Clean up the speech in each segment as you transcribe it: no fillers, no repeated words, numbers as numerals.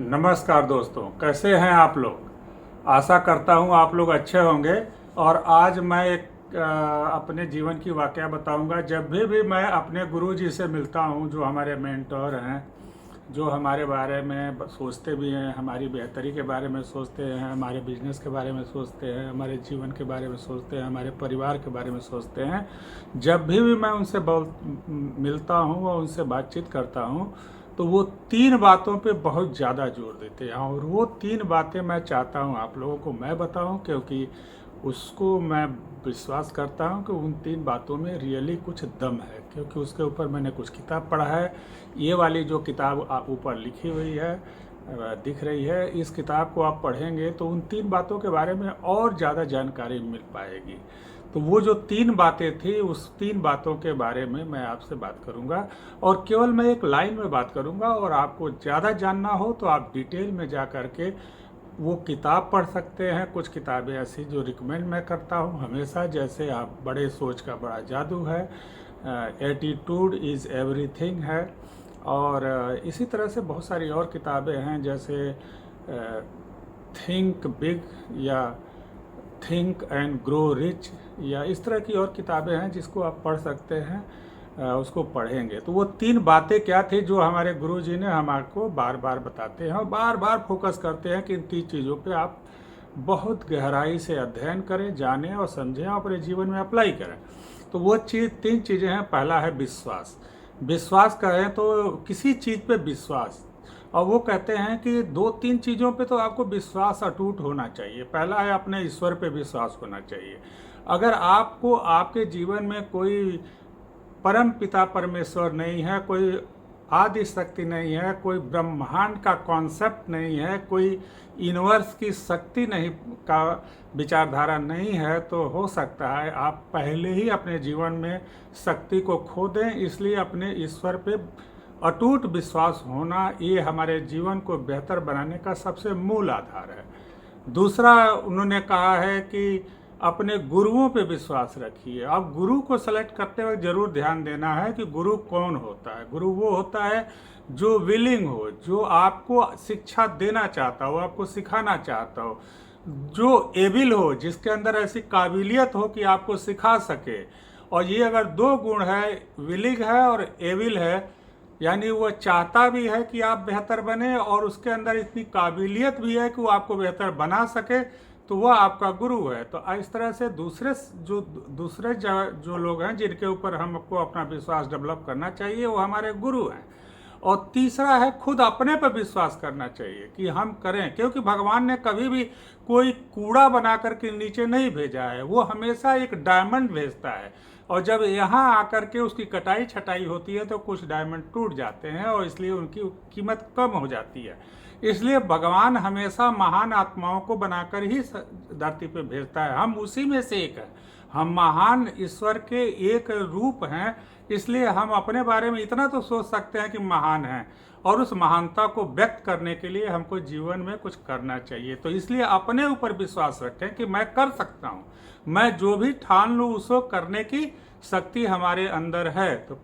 नमस्कार दोस्तों, कैसे हैं आप लोग। आशा करता हूं आप लोग अच्छे होंगे। और आज मैं एक अपने जीवन की वाकया बताऊंगा। जब भी मैं अपने गुरु जी से मिलता हूं, जो हमारे मेंटोर हैं, जो हमारे बारे में सोचते भी हैं, हमारी बेहतरी के बारे में सोचते हैं, हमारे बिजनेस के बारे में सोचते हैं, हमारे जीवन के बारे में सोचते हैं, हमारे परिवार के बारे में सोचते हैं। जब भी मैं उनसे मिलता हूँ और उनसे बातचीत करता हूँ, तो वो तीन बातों पे बहुत ज़्यादा जोर देते हैं। और वो तीन बातें मैं चाहता हूँ आप लोगों को मैं बताऊँ, क्योंकि उसको मैं विश्वास करता हूँ कि उन तीन बातों में रियली कुछ दम है, क्योंकि उसके ऊपर मैंने कुछ किताब पढ़ा है। ये वाली जो किताब ऊपर लिखी हुई है, दिख रही है, इस किताब को आप पढ़ेंगे तो उन तीन बातों के बारे में और ज़्यादा जानकारी मिल पाएगी। तो वो जो तीन बातें थी, उस तीन बातों के बारे में मैं आपसे बात करूंगा। और केवल मैं एक लाइन में बात करूंगा, और आपको ज़्यादा जानना हो तो आप डिटेल में जा कर के वो किताब पढ़ सकते हैं। कुछ किताबें ऐसी जो रिकमेंड मैं करता हूँ हमेशा, जैसे आप बड़े सोच का बड़ा जादू है, एटीट्यूड इज़ एवरीथिंग है, और इसी तरह से बहुत सारी और किताबें हैं, जैसे थिंक बिग या थिंक एंड ग्रो रिच, या इस तरह की और किताबें हैं जिसको आप पढ़ सकते हैं। उसको पढ़ेंगे तो वो तीन बातें क्या थी जो हमारे गुरुजी ने हमको बार बार बताते हैं और बार बार फोकस करते हैं कि इन तीन चीज़ों पे आप बहुत गहराई से अध्ययन करें, जानें और समझें और अपने जीवन में अप्लाई करें। तो वो तीन चीज़ें हैं। पहला है विश्वास। विश्वास करें तो किसी चीज़ पे विश्वास, और वो कहते हैं कि दो तीन चीज़ों पे तो आपको विश्वास अटूट होना चाहिए। पहला है अपने ईश्वर पे विश्वास होना चाहिए। अगर आपको आपके जीवन में कोई परम पिता परमेश्वर नहीं है, कोई आदि शक्ति नहीं है, कोई ब्रह्मांड का कॉन्सेप्ट नहीं है, कोई यूनिवर्स की शक्ति नहीं का विचारधारा नहीं है, तो हो सकता है आप पहले ही अपने जीवन में शक्ति को खो दें। इसलिए अपने ईश्वर पे अटूट विश्वास होना, ये हमारे जीवन को बेहतर बनाने का सबसे मूल आधार है। दूसरा उन्होंने कहा है कि अपने गुरुओं पे विश्वास रखिए। अब गुरु को सेलेक्ट करते वक्त जरूर ध्यान देना है कि गुरु कौन होता है। गुरु वो होता है जो विलिंग हो, जो आपको शिक्षा देना चाहता हो, आपको सिखाना चाहता हो, जो एबिल हो, जिसके अंदर ऐसी काबिलियत हो कि आपको सिखा सके। और ये अगर दो गुण है, विलिंग है और एबिल है, यानी वो चाहता भी है कि आप बेहतर बने और उसके अंदर इतनी काबिलियत भी है कि वो आपको बेहतर बना सके, तो वह आपका गुरु है। तो इस तरह से दूसरे जो लोग हैं जिनके ऊपर हमको अपना विश्वास डेवलप करना चाहिए, वो हमारे गुरु हैं। और तीसरा है खुद अपने पर विश्वास करना चाहिए कि हम करें, क्योंकि भगवान ने कभी भी कोई कूड़ा बना करके नीचे नहीं भेजा है। वो हमेशा एक डायमंड भेजता है, और जब यहाँ आकर के उसकी कटाई छटाई होती है तो कुछ डायमंड टूट जाते हैं और इसलिए उनकी कीमत कम हो जाती है। इसलिए भगवान हमेशा महान आत्माओं को बनाकर ही धरती पे भेजता है। हम उसी में से एक हैं, हम महान ईश्वर के एक रूप हैं। इसलिए हम अपने बारे में इतना तो सोच सकते हैं कि महान हैं, और उस महानता को व्यक्त करने के लिए हमको जीवन में कुछ करना चाहिए। तो इसलिए अपने ऊपर विश्वास रखें कि मैं कर सकता हूँ, मैं जो भी ठान लूँ उसको करने की शक्ति हमारे अंदर है। तो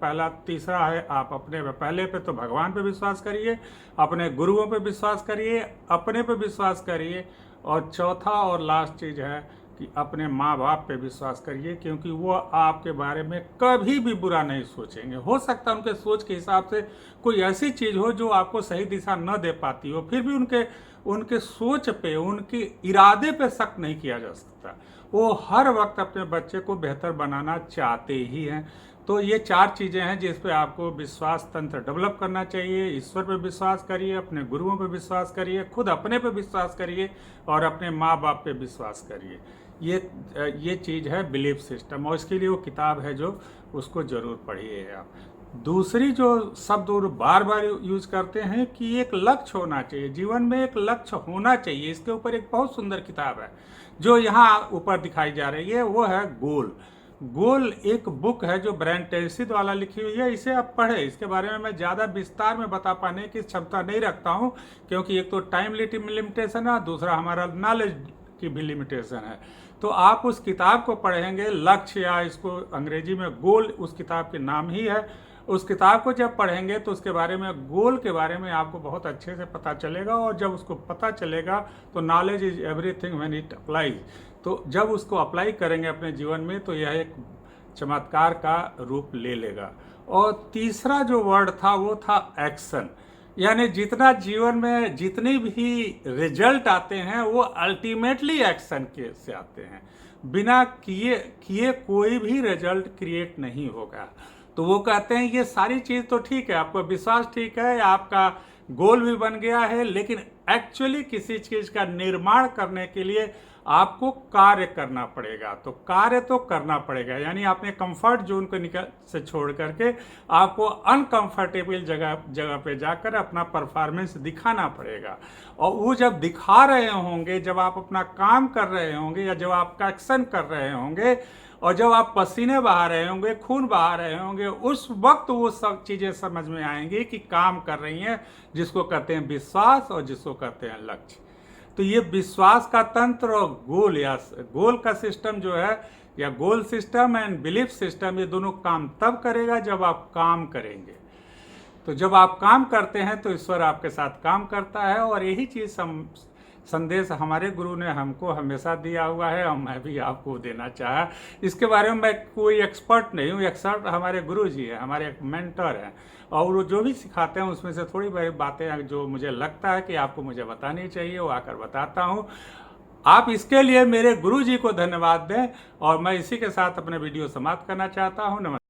तीसरा है आप अपने पहले पे तो भगवान पे विश्वास करिए, अपने गुरुओं पे विश्वास करिए, अपने पे विश्वास करिए, और चौथा और लास्ट चीज़ है कि अपने माँ बाप पे विश्वास करिए, क्योंकि वो आपके बारे में कभी भी बुरा नहीं सोचेंगे। हो सकता है उनके सोच के हिसाब से कोई ऐसी चीज़ हो जो आपको सही दिशा न दे पाती हो, फिर भी उनके सोच पे, उनके इरादे पे शक नहीं किया जा सकता। वो हर वक्त अपने बच्चे को बेहतर बनाना चाहते ही हैं। तो ये चार चीज़ें हैं जिस पे आपको विश्वास तंत्र डेवलप करना चाहिए। ईश्वर पे विश्वास करिए, अपने गुरुओं पे विश्वास करिए, खुद अपने पे विश्वास करिए, और अपने माँ बाप पे विश्वास करिए। ये चीज़ है बिलीफ सिस्टम, और इसके लिए वो किताब है जो उसको ज़रूर पढ़िए आप। दूसरी जो शब्द वो बार बार यूज करते हैं कि एक लक्ष्य होना चाहिए, जीवन में एक लक्ष्य होना चाहिए। इसके ऊपर एक बहुत सुंदर किताब है जो यहाँ ऊपर दिखाई जा रही है, वो है गोल। गोल एक बुक है जो ब्रायन ट्रेसी द्वारा लिखी हुई है। इसे आप पढ़ें। इसके बारे में मैं ज़्यादा विस्तार में बता पाने की क्षमता नहीं रखता हूँ, क्योंकि एक तो टाइम लिमिटेशन है, दूसरा हमारा नॉलेज की भी लिमिटेशन है। तो आप उस किताब को पढ़ेंगे, लक्ष्य, या इसको अंग्रेजी में गोल उस किताब के नाम ही है, उस किताब को जब पढ़ेंगे तो उसके बारे में, गोल के बारे में आपको बहुत अच्छे से पता चलेगा, और जब उसको पता चलेगा तो knowledge is everything when it applies. तो जब उसको अप्लाई करेंगे अपने जीवन में तो यह एक चमत्कार का रूप ले लेगा। और तीसरा जो वर्ड था वो था एक्शन, यानी जितना जीवन में जितनी भी रिजल्ट आते हैं वो अल्टीमेटली एक्शन के से आते हैं। बिना किए किए कोई भी रिजल्ट क्रिएट नहीं होगा। तो वो कहते हैं ये सारी चीज़ तो ठीक है, आपको विश्वास ठीक है, आपका गोल भी बन गया है, लेकिन एक्चुअली किसी चीज़ का निर्माण करने के लिए आपको कार्य करना पड़ेगा। तो कार्य तो करना पड़ेगा, यानी आपने कंफर्ट जोन को निकल से छोड़ करके आपको अनकंफर्टेबल जगह पे जाकर अपना परफॉर्मेंस दिखाना पड़ेगा। और वो जब दिखा रहे होंगे, जब आप अपना काम कर रहे होंगे या जब आप एक्शन कर रहे होंगे और जब आप पसीने बहा रहे होंगे, खून बहा रहे होंगे, उस वक्त वो सब चीज़ें समझ में आएंगी कि काम कर रही हैं, जिसको कहते हैं विश्वास और जिसको कहते हैं लक्ष्य। तो ये विश्वास का तंत्र और गोल या गोल का सिस्टम जो है, या गोल सिस्टम एंड बिलीफ सिस्टम, ये दोनों काम तब करेगा जब आप काम करेंगे। तो जब आप काम करते हैं तो ईश्वर आपके साथ काम करता है, और यही चीज़ संदेश हमारे गुरु ने हमको हमेशा दिया हुआ है और मैं भी आपको देना चाहा। इसके बारे में मैं कोई एक्सपर्ट नहीं हूँ, एक्सपर्ट हमारे गुरु जी हैं, हमारे एक मेंटर हैं, और वो जो भी सिखाते हैं उसमें से थोड़ी बड़ी बातें जो मुझे लगता है कि आपको मुझे बतानी चाहिए वो आकर बताता हूँ। आप इसके लिए मेरे गुरु जी को धन्यवाद दें, और मैं इसी के साथ अपने वीडियो समाप्त करना चाहता हूँ। नमस्कार।